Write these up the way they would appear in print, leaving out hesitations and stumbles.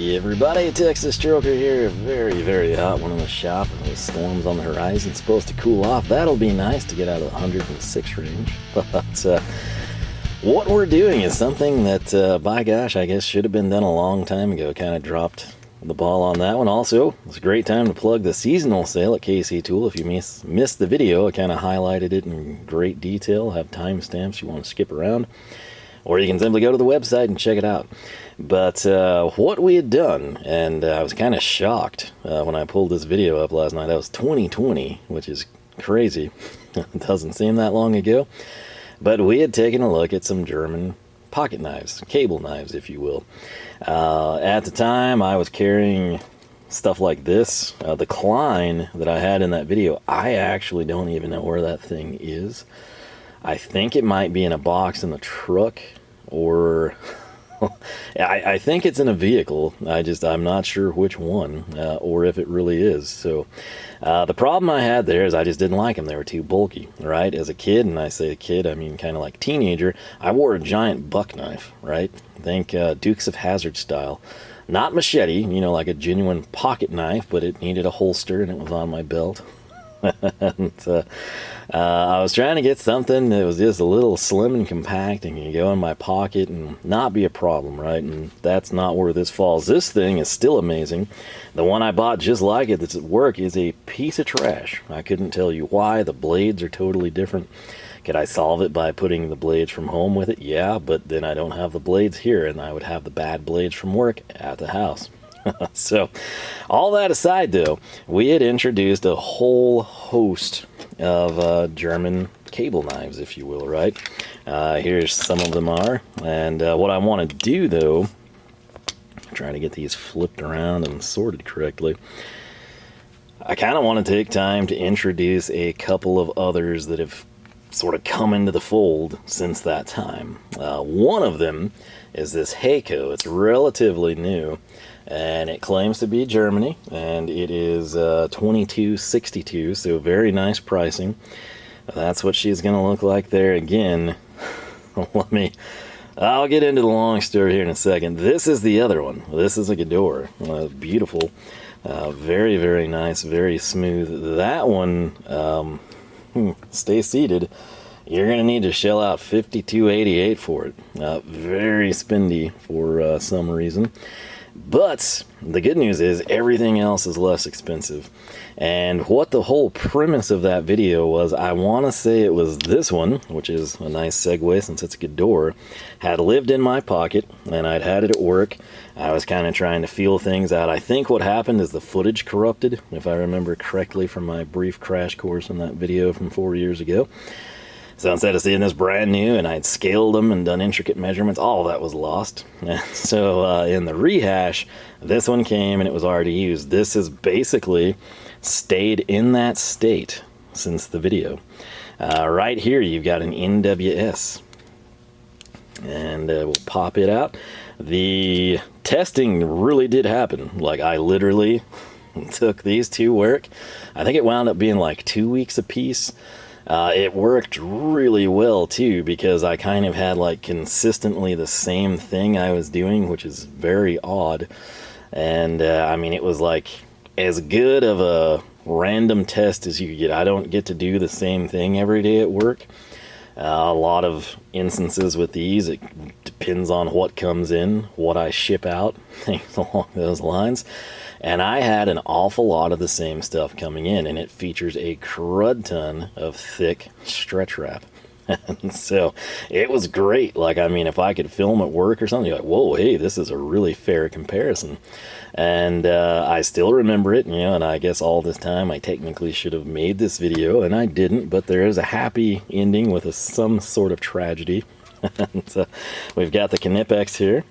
Hey everybody, Texas Stroker here. Very, very hot one in the shop. With storms on the horizon, supposed to cool off. That'll be nice to get out of the 106 range. But what we're doing is something that, by gosh, I guess should have been done a long time ago. Kind of dropped the ball on that one. Also, it's a great time to plug the seasonal sale at KC Tool. If you missed the video, I kind of highlighted it in great detail. Have timestamps you want to skip around. Or you can simply go to the website and check it out. But what we had done, and I was kind of shocked when I pulled this video up last night. That was 2020, which is crazy. It doesn't seem that long ago. But we had taken a look at some German pocket knives, cable knives, if you will. At the time, I was carrying stuff like this. The Klein that I had in that video, I actually don't even know where that thing is. I think it might be in a box in the truck, or I think it's in a vehicle. I'm not sure which one, or if it really is. So the problem I had there is I just didn't like them. They were too bulky, right? As a kid, and I say a kid, I mean kind of like teenager, I wore a giant buck knife, right? Think Dukes of Hazzard style. Not machete, you know, like a genuine pocket knife, but it needed a holster and it was on my belt. And I was trying to get something that was just a little slim and compact and can go in my pocket and not be a problem, right? And that's not where this falls. This thing is still amazing. The one I bought just like it that's at work is a piece of trash. I couldn't tell you why. The blades are totally different. Could I solve it by putting the blades from home with it? Yeah, but then I don't have the blades here, and I would have the bad blades from work at the house. So, all that aside, though, we had introduced a whole host of German cable knives, if you will, right? Here's some of them are. And what I want to do, though, trying to get these flipped around and sorted correctly, I kind of want to take time to introduce a couple of others that have sort of come into the fold since that time. One of them is this Heyco. It's relatively new, and it claims to be Germany, and it is $22.62, so very nice pricing. That's what she's going to look like there. Again, I'll get into the long story here in a second. This is the other one. This is a Gedore. Beautiful. Very, very nice, very smooth. That one, stay seated. You're going to need to shell out $52.88 for it. Very spendy for some reason. But the good news is everything else is less expensive. And what the whole premise of that video was, I want to say it was this one, which is a nice segue since it's a Gedore, had lived in my pocket, and I'd had it at work. I was kind of trying to feel things out. I think what happened is the footage corrupted, if I remember correctly from my brief crash course in that video from 4 years ago. So instead of seeing this brand new, and I'd scaled them and done intricate measurements, all that was lost. So in the rehash, this one came and it was already used. This has basically stayed in that state since the video. Right here, you've got an NWS. And we'll pop it out. The testing really did happen. Like, I literally took these to work. I think it wound up being like 2 weeks apiece. It worked really well too, because I kind of had like consistently the same thing I was doing, which is very odd. And I mean, it was like as good of a random test as you could get. I don't get to do the same thing every day at work. A lot of instances with these, it depends on what comes in, what I ship out, things along those lines. And I had an awful lot of the same stuff coming in, and it features a crud ton of thick stretch wrap. And so it was great. Like, I mean, if I could film at work or something, you're like, whoa, hey, this is a really fair comparison. And I still remember it, you know, and I guess all this time I technically should have made this video, and I didn't, but there is a happy ending with some sort of tragedy. And we've got the Knipex here.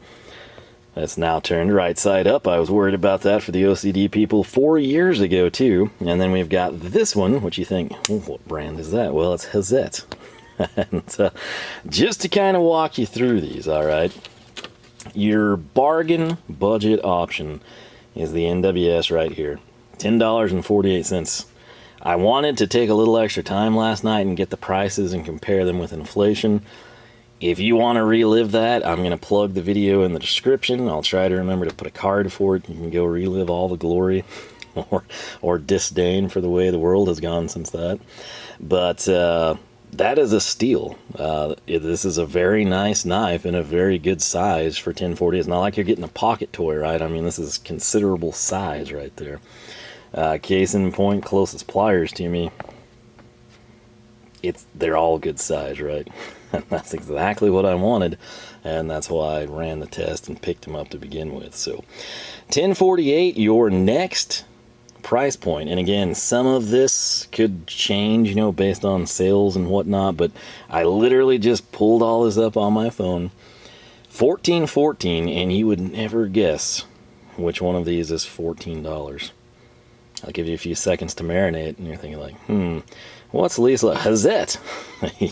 That's now turned right side up. I was worried about that for the OCD people 4 years ago, too. And then we've got this one, which you think, oh, what brand is that? Well, it's Hazet. And just to kind of walk you through these, all right, your bargain budget option is the NWS right here, $10.48. I wanted to take a little extra time last night and get the prices and compare them with inflation. If you want to relive that, I'm going to plug the video in the description. I'll try to remember to put a card for it. You can go relive all the glory or disdain for the way the world has gone since that. But that is a steal. This is a very nice knife and a very good size for 1040. It's not like you're getting a pocket toy, right? I mean, this is considerable size right there. Case in point, closest pliers to me. They're all good size, right? And that's exactly what I wanted, and that's why I ran the test and picked them up to begin with. So 1048, your next price point. And again, some of this could change, you know, based on sales and whatnot, but I literally just pulled all this up on my phone. 1414, and you would never guess which one of these is $14. I'll give you a few seconds to marinate, and you're thinking like, what's Lisa? Hazet.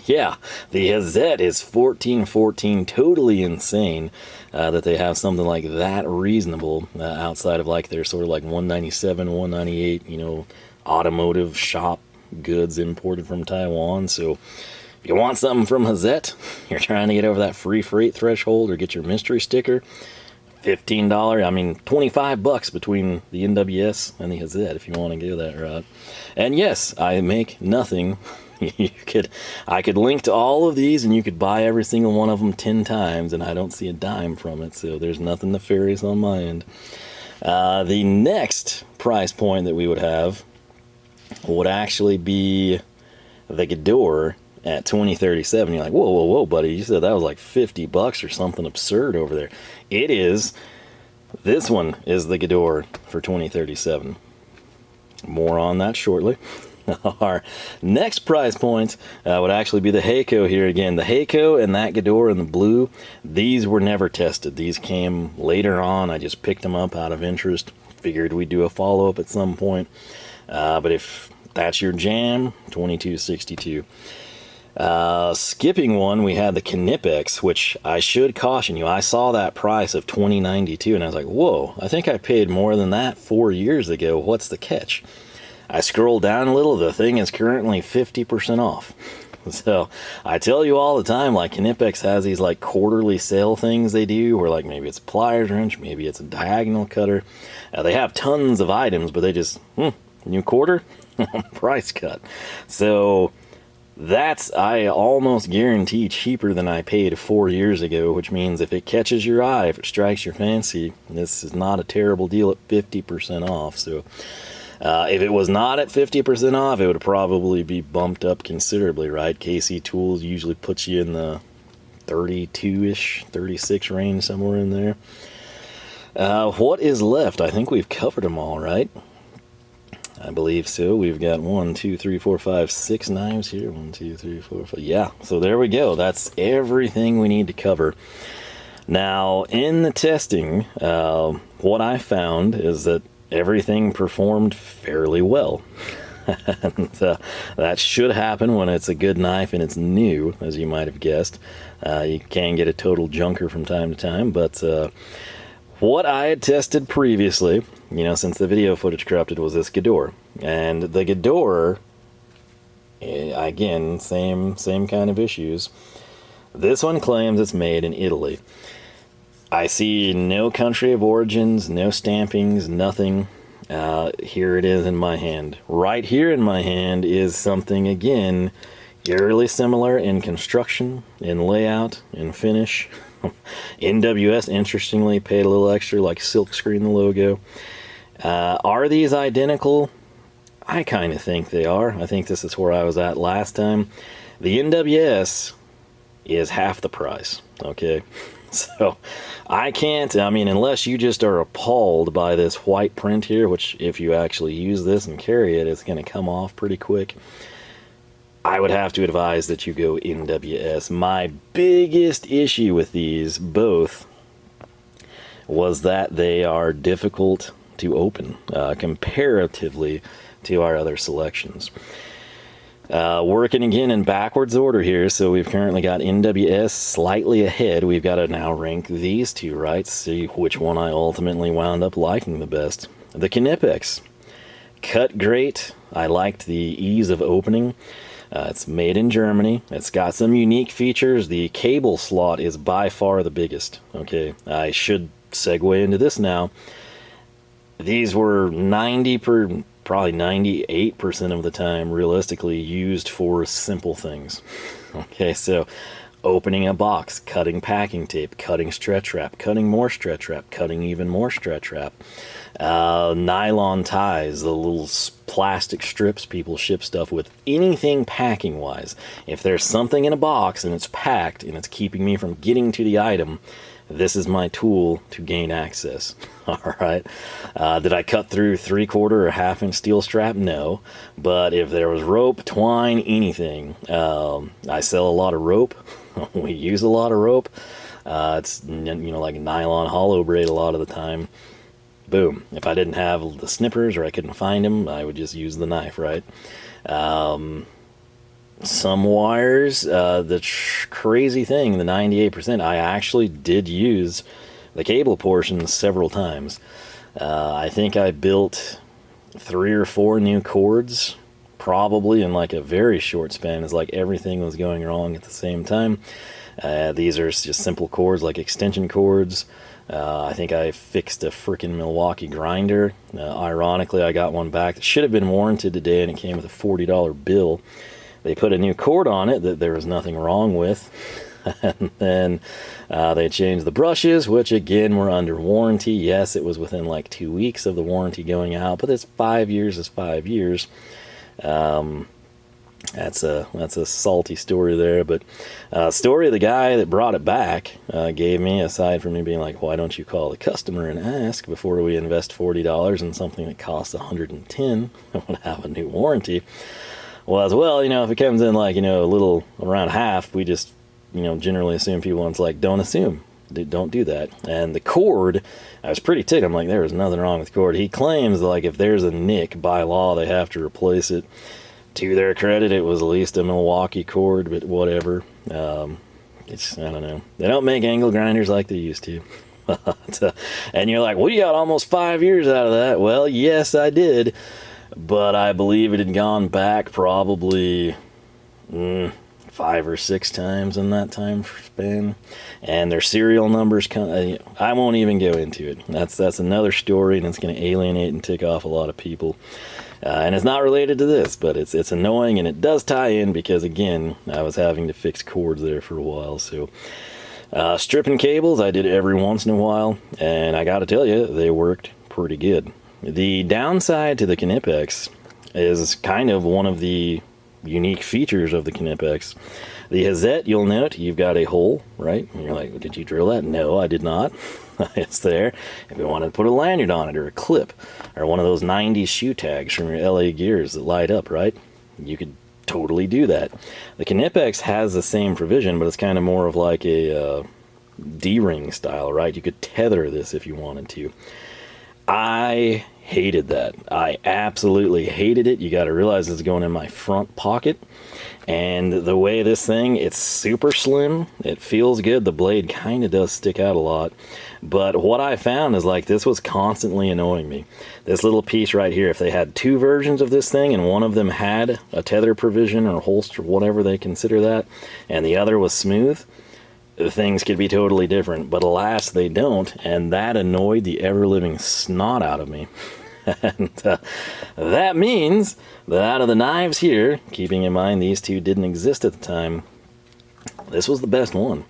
Yeah, the Hazet is 1414. Totally insane that they have something like that reasonable outside of like their sort of like 197, 198, you know, automotive shop goods imported from Taiwan. So if you want something from Hazet, you're trying to get over that free freight threshold or get your mystery sticker, $15, I mean $25 between the NWS and the Hazet if you want to go that route. And yes, I make nothing. I could link to all of these and you could buy every single one of them 10 times and I don't see a dime from it, so there's nothing nefarious on my end. The next price point that we would have would actually be the Gedore at 2037. You're like, whoa, whoa, whoa, buddy, you said that was like $50 or something absurd over there. It is. This one is the Gedore for 2037. More on that shortly. Our next price point would actually be the Heyco here again. The Heyco and that Gedore in the blue, these were never tested. These came later on. I just picked them up out of interest. Figured we'd do a follow-up at some point. But if that's your jam, 2262. Skipping one, we had the Knipex, which I should caution you, I saw that price of $20.92 and I was like, whoa, I think I paid more than that 4 years ago. What's the catch? I scrolled down a little, the thing is currently 50% off. So I tell you all the time, like Knipex has these like quarterly sale things they do where like maybe it's a pliers wrench, maybe it's a diagonal cutter. They have tons of items, but they just, new quarter, price cut. So that's, I almost guarantee, cheaper than I paid 4 years ago, which means if it catches your eye, if it strikes your fancy, this is not a terrible deal at 50% off. So if it was not at 50% off, it would probably be bumped up considerably, right? KC Tools usually puts you in the 32-ish, 36 range, somewhere in there. What is left? I think we've covered them all, right? I believe so. We've got 1, 2, 3, 4, 5, 6 knives here. 1, 2, 3, 4, 5. Yeah, so there we go. That's everything we need to cover. Now, in the testing, what I found is that everything performed fairly well. And, that should happen when it's a good knife and it's new, as you might have guessed. You can get a total junker from time to time, but what I had tested previously, you know, since the video footage corrupted, was this Gedore. And the Gedore, again, same kind of issues. This one claims it's made in Italy. I see no country of origins, no stampings, nothing. Here it is in my hand. Right here in my hand is something, again, eerily similar in construction, in layout, in finish. NWS, interestingly, paid a little extra, like silk screen the logo. Are these identical? I kind of think they are. I think this is where I was at last time. The NWS is half the price, okay? So I can't, I mean, unless you just are appalled by this white print here, which if you actually use this and carry it, it's going to come off pretty quick. I would have to advise that you go NWS. My biggest issue with these both was that they are difficult to open comparatively to our other selections. Working again in backwards order here, so we've currently got NWS slightly ahead. We've got to now rank these two, right? See which one I ultimately wound up liking the best. The Knipex. Cut great. I liked the ease of opening. It's made in Germany. It's got some unique features. The cable slot is by far the biggest. Okay, I should segue into this now. These were probably 98% of the time, realistically, used for simple things. Okay, so opening a box, cutting packing tape, cutting stretch wrap, cutting more stretch wrap, cutting even more stretch wrap. Nylon ties, the little plastic strips people ship stuff with, anything packing wise. If there's something in a box and it's packed and it's keeping me from getting to the item, this is my tool to gain access. All right. Did I cut through 3/4 or 1/2 inch steel strap? No. But if there was rope, twine, anything, I sell a lot of rope. We use a lot of rope. It's, like nylon hollow braid a lot of the time. Boom. If I didn't have the snippers or I couldn't find them, I would just use the knife, right? Some wires, the crazy thing, the 98%, I actually did use the cable portion several times. I think I built 3 or 4 new cords, probably in like a very short span. It's like everything was going wrong at the same time. These are just simple cords, like extension cords. I think I fixed a freaking Milwaukee grinder. Ironically, I got one back that should have been warranted today, and it came with a $40 bill. They put a new cord on it that there was nothing wrong with. And then they changed the brushes, which again were under warranty. Yes, it was within like 2 weeks of the warranty going out, but it's 5 years is 5 years. That's a salty story there, but story of the guy that brought it back gave me, aside from me being like, why don't you call the customer and ask before we invest $40 in something that costs $110 and would have a new warranty, was, well, if it comes in like, a little around half, we just, generally assume people, and it's like, don't assume. Don't do that. And the cord, I was pretty ticked. I'm like, there was nothing wrong with the cord. He claims like if there's a nick, by law, they have to replace it. To their credit, it was at least a Milwaukee cord, but whatever. I don't know. They don't make angle grinders like they used to. And you're like, well, you got almost 5 years out of that. Well, yes, I did. But I believe it had gone back probably 5 or 6 times in that time span. And their serial numbers, I won't even go into it. That's another story, and it's going to alienate and tick off a lot of people. And it's not related to this, but it's annoying, and it does tie in because, again, I was having to fix cords there for a while. So stripping cables, I did every once in a while, and I got to tell you, they worked pretty good. The downside to the Knipex is kind of one of the unique features of the Knipex. The Hazet, you'll note, you've got a hole, right? And you're like, did you drill that? No, I did not. It's there. If you wanted to put a lanyard on it or a clip or one of those 90s shoe tags from your LA Gears that light up, right? You could totally do that. The Knipex has the same provision, but it's kind of more of like a D-ring style, right? You could tether this if you wanted to. I hated that. I absolutely hated it. You got to realize it's going in my front pocket. And the way this thing, it's super slim. It feels good. The blade kind of does stick out a lot. But what I found is like this was constantly annoying me. This little piece right here, if they had 2 versions of this thing and one of them had a tether provision or holster, whatever they consider that, and the other was smooth, things could be totally different. But alas, they don't. And that annoyed the ever-living snot out of me. And that means that out of the knives here, keeping in mind these 2 didn't exist at the time, this was the best one.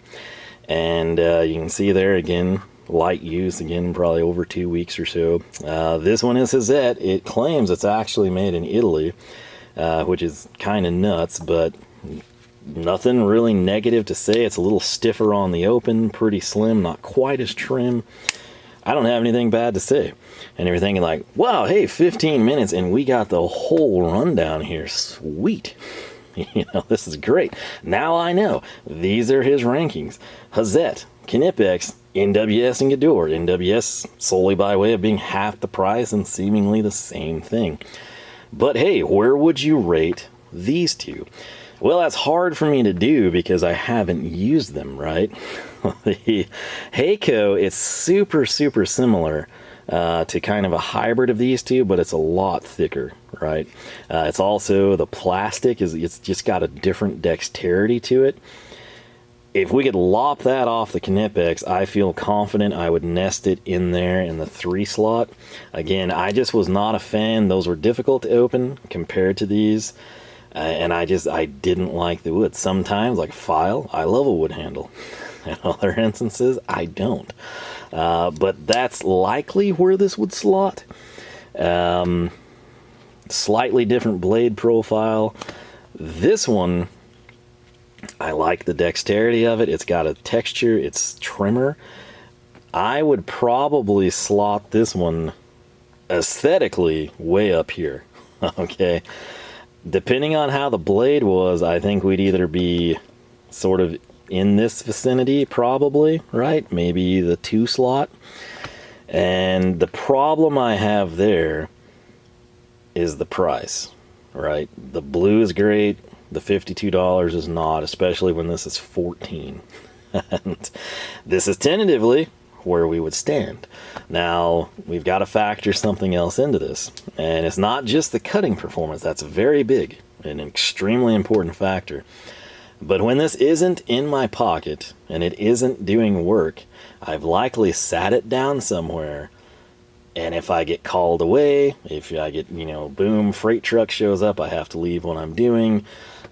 And you can see there again, light use, again, probably over 2 weeks or so. This one is Hazet. It claims it's actually made in Italy, which is kind of nuts, but nothing really negative to say. It's a little stiffer on the open, pretty slim, not quite as trim. I don't have anything bad to say. And you're thinking like, wow, hey, 15 minutes and we got the whole rundown here. Sweet. This is great. Now I know. These are his rankings. Hazet, Knipex, NWS, and Gedore. NWS solely by way of being half the price and seemingly the same thing. But hey, where would you rate these 2? Well, that's hard for me to do because I haven't used them, right? The Heyco is super, super similar to kind of a hybrid of these two, but it's a lot thicker, right? It's also, the plastic it's just got a different dexterity to it. If we could lop that off the Knipex, I feel confident I would nest it in there in the 3 slot. Again, I just was not a fan. Those were difficult to open compared to these. And I didn't like the wood. Sometimes, like file, I love a wood handle. In other instances, I don't. But that's likely where this would slot. Slightly different blade profile. This one, I like the dexterity of it. It's got a texture. It's trimmer. I would probably slot this one aesthetically way up here. Okay. Depending on how the blade was, I think we'd either be sort of in this vicinity, probably, right? Maybe the 2 slot. And the problem I have there is the price, right? The blue is great. The $52 is not, especially when this is $14. And this is tentatively where we would stand. Now, we've got to factor something else into this. And it's not just the cutting performance. That's very big, an extremely important factor. But when this isn't in my pocket and it isn't doing work, I've likely sat it down somewhere. And if I get called away, if I get, boom, freight truck shows up, I have to leave what I'm doing.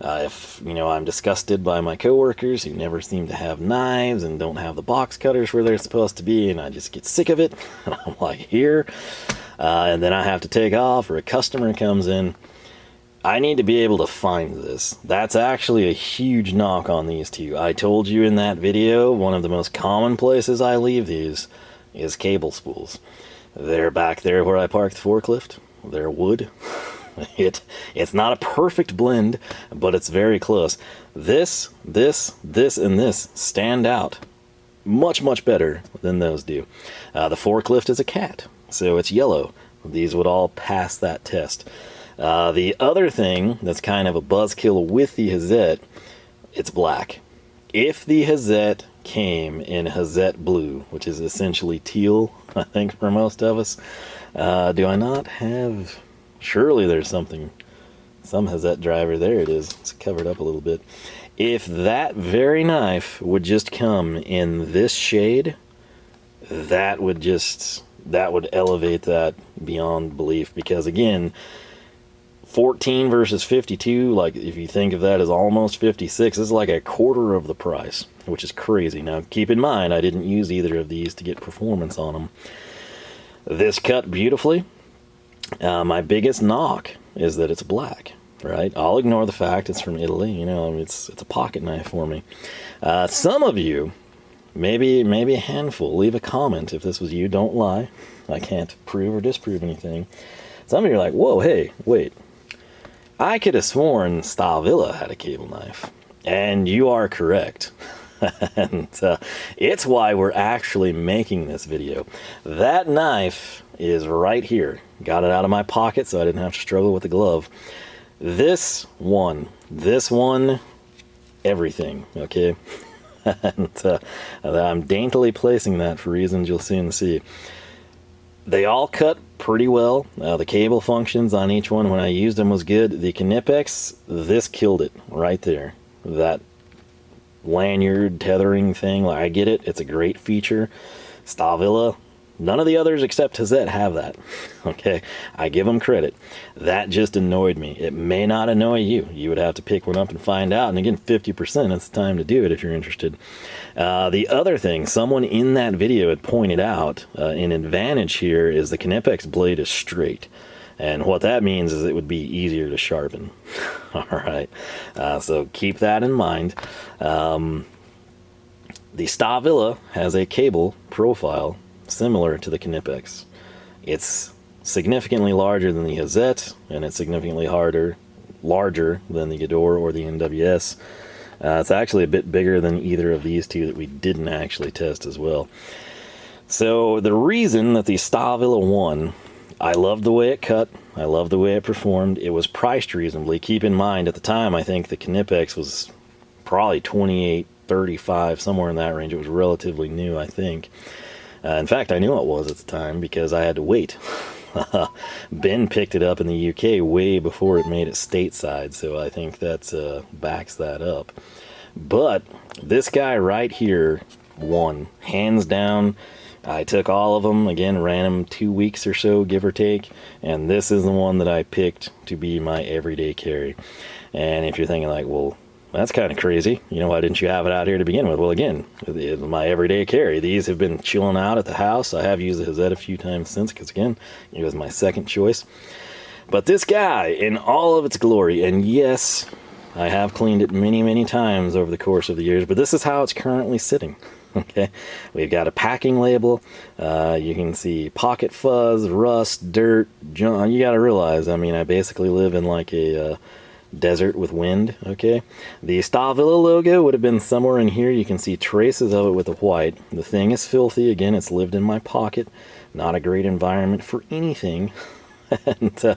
If, I'm disgusted by my coworkers who never seem to have knives and don't have the box cutters where they're supposed to be, and I just get sick of it, and I'm like, here, and then I have to take off, or a customer comes in, I need to be able to find this. That's actually a huge knock on these two. I told you in that video, one of the most common places I leave these is cable spools. They're back there where I parked the forklift. They're wood. It's not a perfect blend, but it's very close. This, and this stand out much, much better than those do. The forklift is a cat, so it's yellow. These would all pass that test. The other thing that's kind of a buzzkill with the Hazet, it's black. If the Hazet came in Hazet Blue, which is essentially teal, I think for most of us, do I not have... Surely there's some Hazet driver. There it is. It's covered up a little bit. If that very knife would just come in this shade, that would elevate that beyond belief. Because again, 14 versus 52, like if you think of that as almost 56, this is like a quarter of the price, which is crazy. Now keep in mind, I didn't use either of these to get performance on them. This cut beautifully. My biggest knock is that it's black, right? I'll ignore the fact it's from Italy. It's a pocket knife for me. Some of you, maybe a handful, leave a comment if this was you. Don't lie. I can't prove or disprove anything. Some of you are like, whoa, hey, wait. I could have sworn Stahlwille had a cable knife. And you are correct. And it's why we're actually making this video. That knife is right here. Got it out of my pocket so I didn't have to struggle with the glove. This one, everything, okay? And I'm daintily placing that for reasons you'll soon see. They all cut pretty well. The cable functions on each one when I used them was good. The Knipex, this killed it right there. That lanyard tethering thing, I get it. It's a great feature. Stahlwille, none of the others except Hazet have that. Okay, I give them credit. That just annoyed me. It may not annoy you. You would have to pick one up and find out. And again, 50%, it's the time to do it if you're interested. The other thing, someone in that video had pointed out, an advantage here is the Knipex blade is straight. And what that means is it would be easier to sharpen. All right, so keep that in mind. The Stahlwille has a cable profile similar to the Knipex. It's significantly larger than the Hazet, and it's significantly larger than the Gedore or the NWS. It's actually a bit bigger than either of these two that we didn't actually test as well. So the reason that the Stahlwille won, I loved the way it cut. I loved the way it performed. It was priced reasonably. Keep in mind, at the time, I think the Knipex was probably $28, $35, somewhere in that range. It was relatively new, I think. In fact, I knew it was at the time because I had to wait. Ben picked it up in the UK way before it made it stateside, so I think that backs that up. But this guy right here won, hands down. I took all of them, again, ran them 2 weeks or so, give or take, and this is the one that I picked to be my everyday carry. And if you're thinking like, well, that's kind of crazy, you know, why didn't you have it out here to begin with? Well, again, my everyday carry. These have been chilling out at the house. I have used the Hazet a few times since, because again, it was my second choice. But this guy, in all of its glory, and yes, I have cleaned it many, many times over the course of the years, but this is how it's currently sitting. Okay, we've got a packing label. You can see pocket fuzz, rust, dirt, junk. You got to realize, I mean, I basically live in like a desert with wind. Okay, the Stahlwille logo would have been somewhere in here. You can see traces of it with the white. The thing is filthy. Again, it's lived in my pocket. Not a great environment for anything. And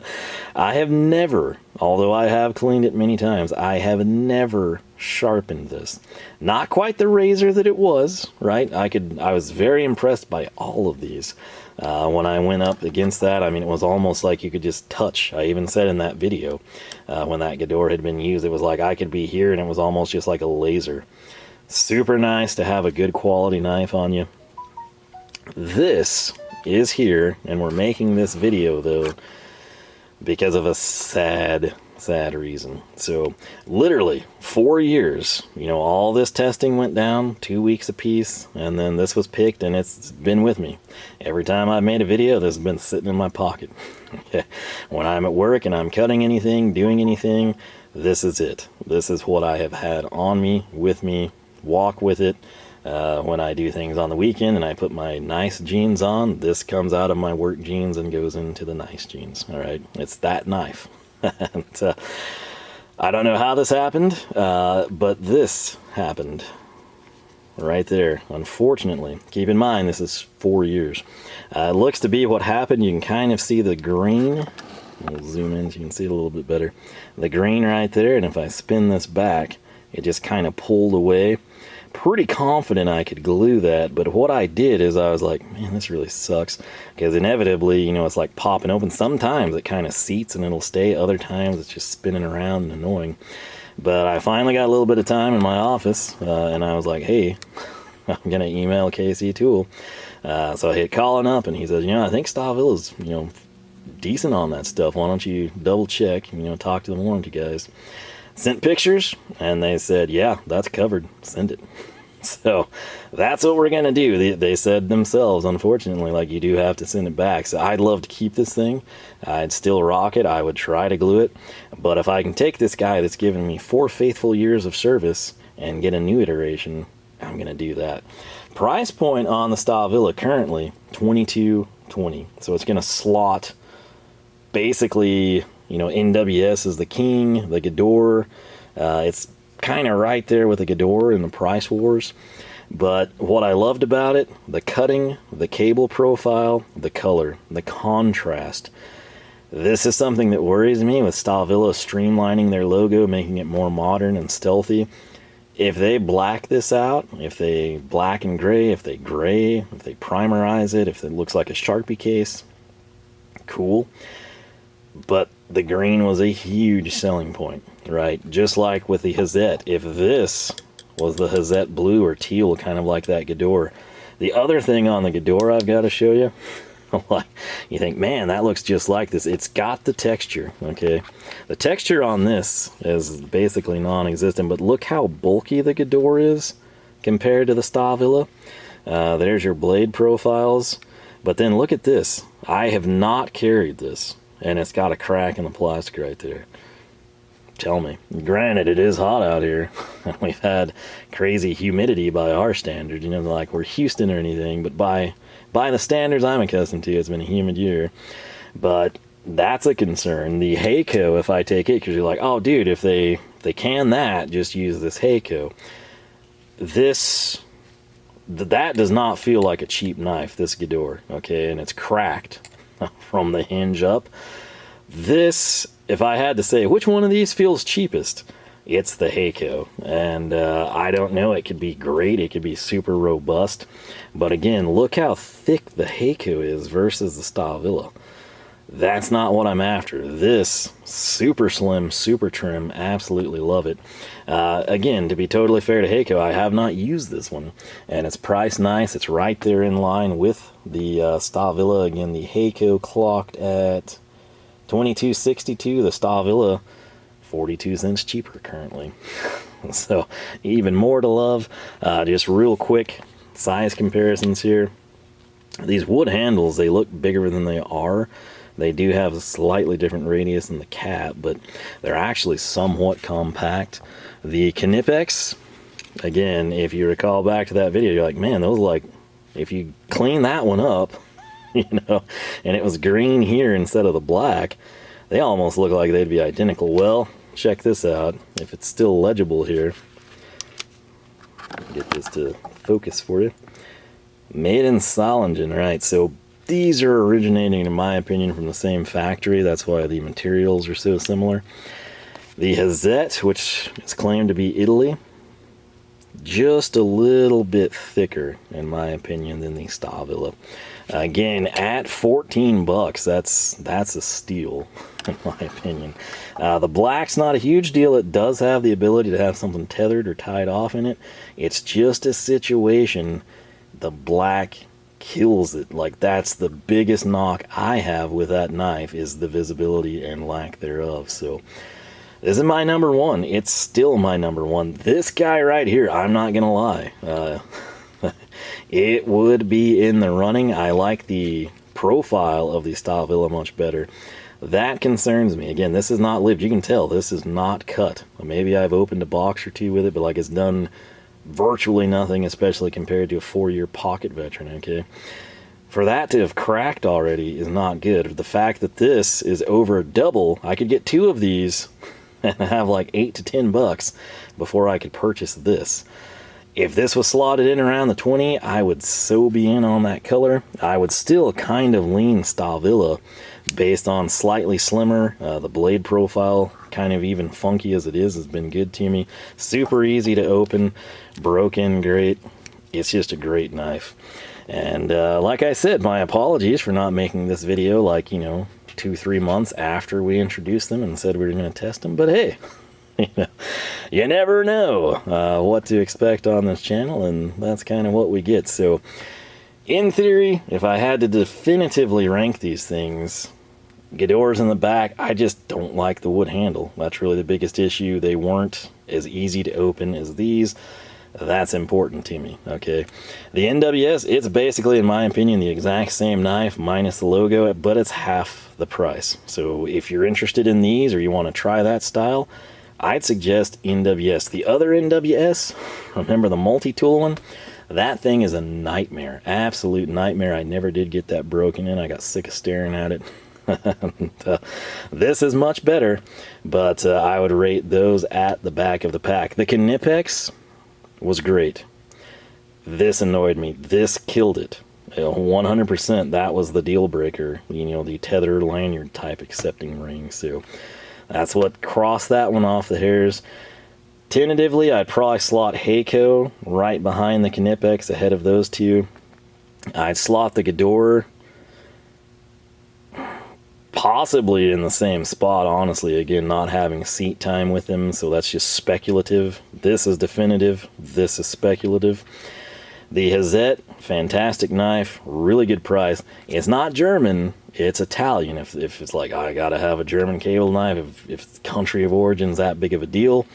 I have never, although I have cleaned it many times, I have never sharpened this. Not quite the razor that it was, right? I was very impressed by all of these. When I went up against that, I mean, it was almost like you could just touch. I even said in that video, when that Gedore had been used, it was like I could be here and it was almost just like a laser. Super nice to have a good quality knife on you. This is here, and we're making this video though because of a sad reason. So literally 4 years, you know, all this testing went down, 2 weeks apiece, and then this was picked, and it's been with me every time I've made a video. This has been sitting in my pocket. Okay, when I'm at work and I'm cutting anything, doing anything, this is it. This is what I have had on me, with me, walk with it. When I do things on the weekend and I put my nice jeans on, this comes out of my work jeans and goes into the nice jeans. All right, it's that knife. And, I don't know how this happened, but this happened right there, unfortunately. Keep in mind, this is 4 years. It looks to be what happened. You can kind of see the green. I'll zoom in so you can see it a little bit better. The green right there, and if I spin this back, it just kind of pulled away. Pretty confident I could glue that, but what I did is I was like, man, this really sucks, because inevitably, you know, it's like popping open. Sometimes it kind of seats and it'll stay, other times it's just spinning around and annoying. But I finally got a little bit of time in my office, and I was like, hey, I'm gonna email KC Tool. So I hit calling up, and he says, you know, I think Stahlwille is, you know, decent on that stuff. Why don't you double check, you know, talk to the warranty guys. Sent pictures, and they said, yeah, that's covered, send it. So that's what we're gonna do. They said themselves, unfortunately, like, you do have to send it back. So I'd love to keep this thing. I'd still rock it. I would try to glue it. But if I can take this guy that's given me 4 faithful years of service and get a new iteration, I'm gonna do that. Price point on the Stahlwille currently $22.20. So it's gonna slot basically, you know, NWS is the king, the Gedore. It's kind of right there with the Gedore in the price wars. But what I loved about it, the cutting, the cable profile, the color, the contrast. This is something that worries me with Stahlwille streamlining their logo, making it more modern and stealthy. If they black this out, if they black and gray, if they primerize it, if it looks like a Sharpie case, cool. But the green was a huge selling point, right? Just like with the Hazet. If this was the Hazet blue or teal, kind of like that Gedore. The other thing on the Gedore I've got to show you, like, you think, man, that looks just like this. It's got the texture, okay? The texture on this is basically non-existent, but look how bulky the Gedore is compared to the Stahlwille. There's your blade profiles. But then look at this. I have not carried this, and it's got a crack in the plastic right there. Tell me. Granted, it is hot out here. We've had crazy humidity by our standards, you know, like we're Houston or anything, but by the standards I'm accustomed to, it's been a humid year. But that's a concern. The Heyco, if I take it, because you're like, oh, dude, if they can that, just use this Heyco. That does not feel like a cheap knife, this Gedore, okay? And it's cracked from the hinge up. This, if I had to say, which one of these feels cheapest? it's the Heyco. And I don't know, it could be great, it could be super robust, but again, look how thick the Heyco is versus the Stahlwille. That's not what I'm after. This, super slim, super trim, absolutely love it. Again, to be totally fair to Heyco, I have not used this one, and it's priced nice. It's right there in line with the Stahlwille. Again, the Heyco clocked at $22.62. The Stahlwille 42 cents cheaper currently. So even more to love. Just real quick size comparisons here. These wood handles, they look bigger than they are. They do have a slightly different radius than the cap, but they're actually somewhat compact. The Knipex, again, if you recall back to that video, you're like, man, those, like, if you clean that one up, you know, and it was green here instead of the black, they almost look like they'd be identical. Well, check this out. If it's still legible here, get this to focus for you. Made in Solingen, right? So these are originating, in my opinion, from the same factory. That's why the materials are so similar. The Hazet, which is claimed to be Italy, just a little bit thicker, in my opinion, than the Stahlwille. Again, at 14 bucks, that's a steal, in my opinion. The black's not a huge deal. It does have the ability to have something tethered or tied off in it. It's just a situation. The black kills it. Like, that's the biggest knock I have with that knife, is the visibility and lack thereof. So this is my number one. It's still my number one. This guy right here, I'm not gonna lie, it would be in the running. I like the profile of the Stahlwille much better. That concerns me. Again, this is not lived. You can tell this is not cut. Maybe I've opened a box or two with it, but like, it's done virtually nothing, especially compared to a 4-year pocket veteran, okay? For that to have cracked already is not good. The fact that this is over double, I could get 2 of these and have like 8 to 10 bucks before I could purchase this. If this was slotted in around the 20, I would so be in on that color. I would still kind of lean Stahlwille based on slightly slimmer. The blade profile, kind of even funky as it is, has been good to me. Super easy to open, broken, great. It's just a great knife. And like I said, my apologies for not making this video like, you know, 2-3 months after we introduced them and said we were going to test them. But hey, you know, you never know what to expect on this channel, and that's kind of what we get. So in theory, if I had to definitively rank these things, Gedore's in the back. I just don't like the wood handle. That's really the biggest issue. They weren't as easy to open as these. That's important to me, okay? The NWS, it's basically, in my opinion, the exact same knife minus the logo, but it's half the price. So if you're interested in these or you want to try that style, I'd suggest NWS. The other NWS, remember the multi-tool one? That thing is a nightmare, absolute nightmare. I never did get that broken in. I got sick of staring at it. And, this is much better, but I would rate those at the back of the pack. The Knipex was great. This annoyed me. This killed it. 100%. That was the deal breaker. You know, the tether lanyard type accepting ring. So that's what crossed that one off the hairs. Tentatively, I'd probably slot Heyco right behind the Knipex, ahead of those two. I'd slot the Gedore possibly in the same spot, honestly. Again, not having seat time with them, so that's just speculative. This is definitive. This is speculative. The Hazet, fantastic knife, really good price. It's not German, it's Italian. If it's like, I gotta have a German cable knife, if country of origin's that big of a deal,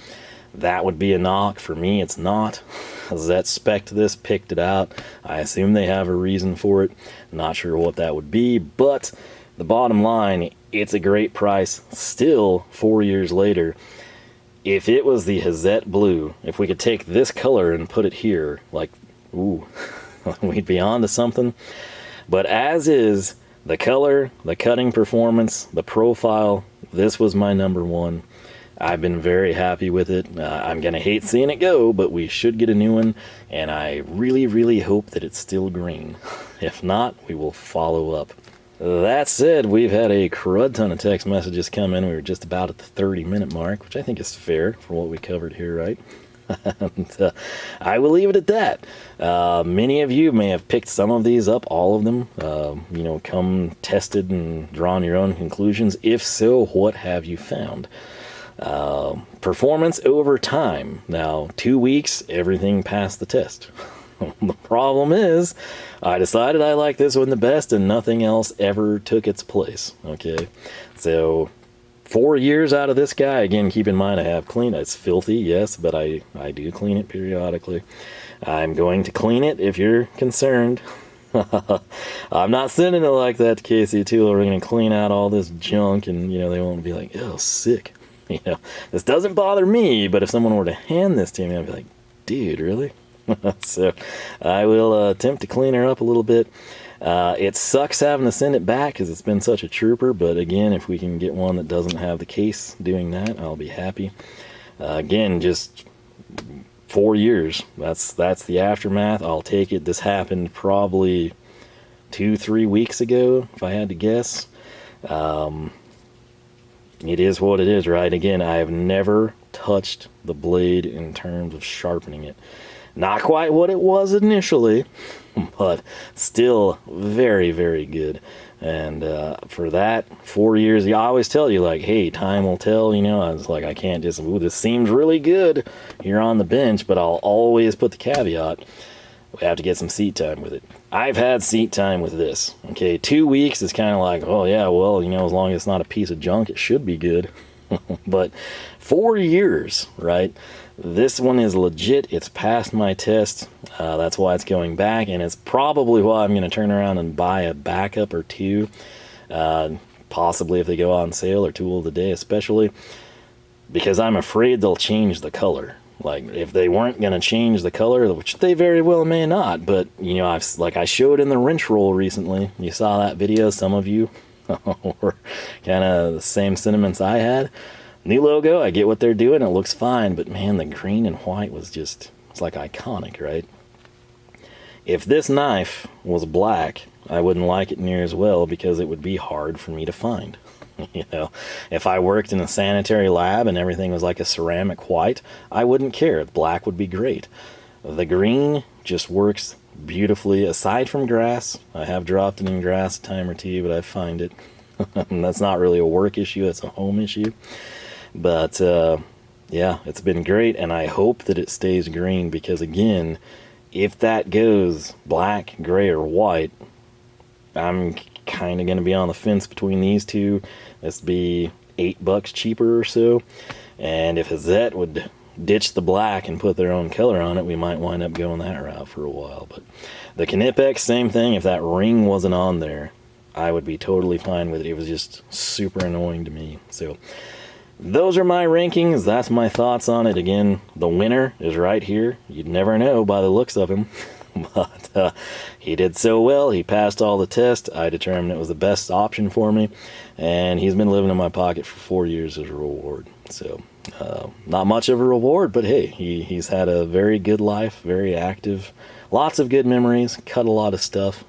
that would be a knock. For me, it's not. Hazet spec'd this, picked it out. I assume they have a reason for it. Not sure what that would be, but the bottom line, it's a great price still 4 years later. If it was the Hazet Blue, if we could take this color and put it here, like, ooh, we'd be on to something. But as is, the color, the cutting performance, the profile, this was my number one. I've been very happy with it. I'm going to hate seeing it go, but we should get a new one, and I really, really hope that it's still green. If not, we will follow up. That said, we've had a crud ton of text messages come in. We were just about at the 30-minute mark, which I think is fair for what we covered here, right? And I will leave it at that. Many of you may have picked some of these up, all of them, come tested and drawn your own conclusions. If so, what have you found? Performance over time. Now, 2 weeks, everything passed the test. The problem is, I decided I like this one the best and nothing else ever took its place. Okay, so 4 years out of this guy. Again, keep in mind I have cleaned it. It's filthy, yes, but I do clean it periodically. I'm going to clean it if you're concerned. I'm not sending it like that to KC Tool. We're going to clean out all this junk and, they won't be like, oh, sick. This doesn't bother me, but if someone were to hand this to me, I'd be like, dude, really? So I will attempt to clean her up a little bit. It sucks having to send it back because it's been such a trooper, but again, if we can get one that doesn't have the case doing that, I'll be happy. Again, just 4 years. That's the aftermath. I'll take it. This happened probably 2-3 weeks ago, if I had to guess. It is what it is, right? Again, I have never touched the blade in terms of sharpening it. Not quite what it was initially, but still very, very good. And for that, 4 years, I always tell you, like, hey, time will tell, I was like, I can't just, this seems really good here on the bench, but I'll always put the caveat, we have to get some seat time with it. I've had seat time with this. Okay, 2 weeks is kind of like, oh yeah, well, as long as it's not a piece of junk, it should be good. But 4 years, right? This one is legit. It's passed my test. That's why it's going back, and it's probably why I'm going to turn around and buy a backup or two, possibly if they go on sale, or tool of the day especially, because I'm afraid they'll change the color. Like, if they weren't going to change the color, which they very well may not, but, I showed in the wrench roll recently. You saw that video, some of you were kind of the same sentiments I had. New logo, I get what they're doing, it looks fine, but man, the green and white was just, it's like iconic, right? If this knife was black, I wouldn't like it near as well because it would be hard for me to find. If I worked in a sanitary lab and everything was like a ceramic white, I wouldn't care. Black would be great. The green just works beautifully, aside from grass. I have dropped it in grass a time or two, but I find it. And that's not really a work issue, it's a home issue. But yeah, it's been great, and I hope that it stays green, because again, if that goes black, gray, or white, I'm kind of going to be on the fence between these two. This be $8 cheaper or so, and if Hazet would ditch the black and put their own color on it, we might wind up going that route for a while. But the Knipex, same thing. If that ring wasn't on there, I would be totally fine with it. It was just super annoying to me. So those are my rankings. That's my thoughts on it. Again, the winner is right here. You'd never know by the looks of him. But he did so well. He passed all the tests. I determined it was the best option for me, and he's been living in my pocket for 4 years as a reward. So not much of a reward, but hey, he's had a very good life, very active, lots of good memories, cut a lot of stuff,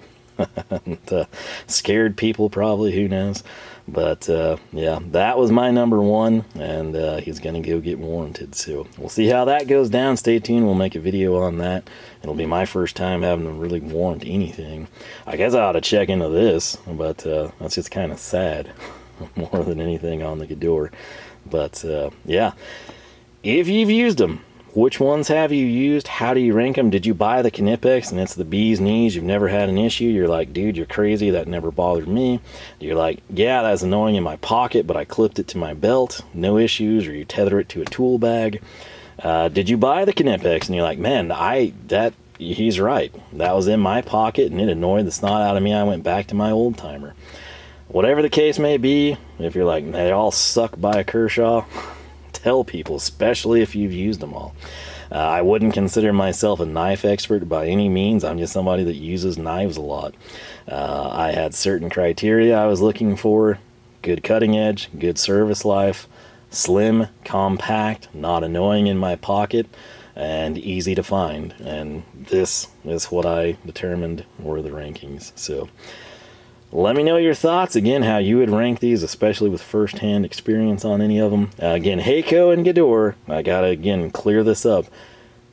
and, scared people probably, who knows. But yeah, that was my number one, and he's going to go get warranted. So we'll see how that goes down. Stay tuned. We'll make a video on that. It'll be my first time having to really warrant anything. I guess I ought to check into this, but that's just kind of sad more than anything on the Gedore. But yeah, if you've used them, which ones have you used? How do you rank them? Did you buy the Knipex and it's the bee's knees? You've never had an issue. You're like, dude, you're crazy. That never bothered me. You're like, yeah, that's annoying in my pocket, but I clipped it to my belt. No issues. Or you tether it to a tool bag. Did you buy the Knipex? And you're like, man, he's right. That was in my pocket and it annoyed the snot out of me. I went back to my old timer. Whatever the case may be, if you're like, they all suck by a Kershaw, tell people, especially if you've used them all. I wouldn't consider myself a knife expert by any means. I'm just somebody that uses knives a lot. I had certain criteria I was looking for: good cutting edge, good service life, slim, compact, not annoying in my pocket, and easy to find. And this is what I determined were the rankings. So Let me know your thoughts, again, how you would rank these, especially with first-hand experience on any of them. Again, Heyco and Gedore, I gotta, again, clear this up.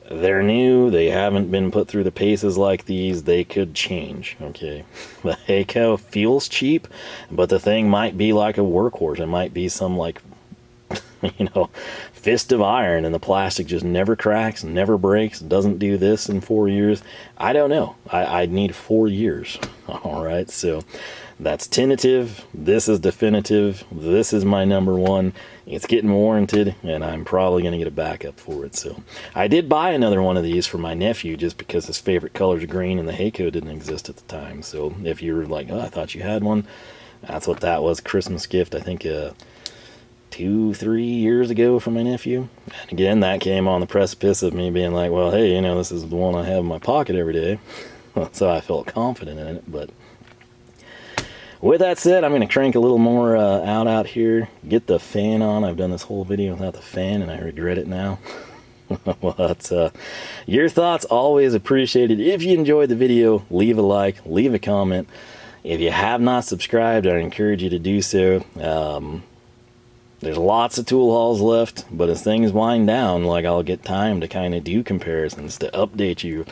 They're new, they haven't been put through the paces like these, they could change, okay? The Heyco feels cheap, but the thing might be like a workhorse. It might be some, like, you know, fist of iron, and the plastic just never cracks, never breaks, doesn't do this in 4 years. I don't know. I'd need 4 years. All right, so that's tentative. This is definitive. This is my number one. It's getting warranted, and I'm probably going to get a backup for it. So I did buy another one of these for my nephew just because his favorite color is green, and the Heyco didn't exist at the time. So if you were like, oh, I thought you had one, that's what that was. Christmas gift, I think, 2-3 years ago for my nephew. And again, that came on the precipice of me being like, well, hey, you know, this is the one I have in my pocket every day. So I felt confident in it. But with that said, I'm going to crank a little more out here, get the fan on. I've done this whole video without the fan, and I regret it now. But your thoughts always appreciated. If you enjoyed the video, leave a like, leave a comment. If you have not subscribed, I encourage you to do so. There's lots of tool hauls left, but as things wind down, like, I'll get time to kind of do comparisons, to update you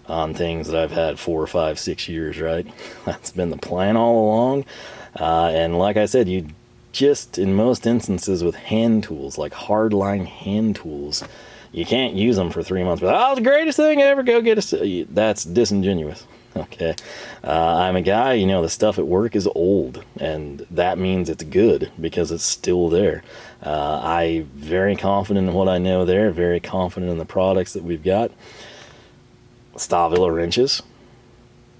on things that I've had 4, 5, 6 years, right? That's been the plan all along. And like I said, you just, in most instances with hand tools, like hardline hand tools, you can't use them for 3 months. But, oh, the greatest thing ever, go get a... That's disingenuous. Okay, I'm a guy, you know, the stuff at work is old, and that means it's good because it's still there. I'm very confident in what I know there, very confident in the products that we've got. Stahlwille wrenches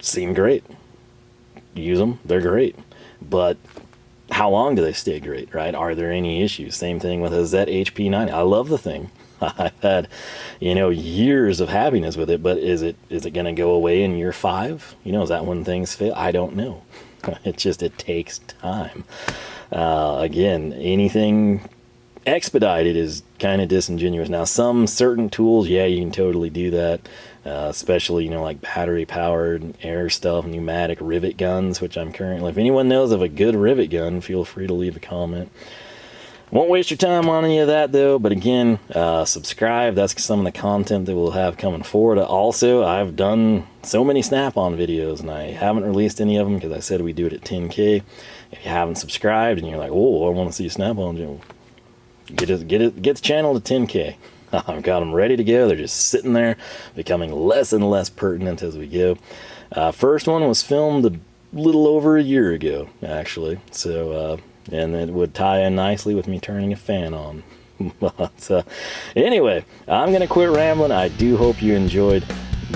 seem great. Use them, they're great. But how long do they stay great, right? Are there any issues? Same thing with a Hazet HP90. I love the thing. I've had, you know, years of happiness with it, but is it going to go away in year 5? You know, is that when things fail? I don't know. It takes time. Again, anything expedited is kind of disingenuous. Now, some certain tools, yeah, you can totally do that, especially, you know, like battery-powered air stuff, pneumatic rivet guns, which I'm currently... If anyone knows of a good rivet gun, feel free to leave a comment. Won't waste your time on any of that, though. But again, subscribe. That's some of the content that we'll have coming forward. Also, I've done so many snap-on videos, and I haven't released any of them because I said we do it at 10K. If you haven't subscribed and you're like, oh, I want to see a snap-on, get the channel to 10K. I've got them ready to go. They're just sitting there, becoming less and less pertinent as we go. First one was filmed a little over a year ago, actually. So... and it would tie in nicely with me turning a fan on. But anyway, I'm going to quit rambling. I do hope you enjoyed.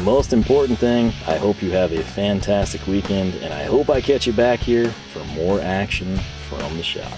Most important thing, I hope you have a fantastic weekend, and I hope I catch you back here for more action from the shop.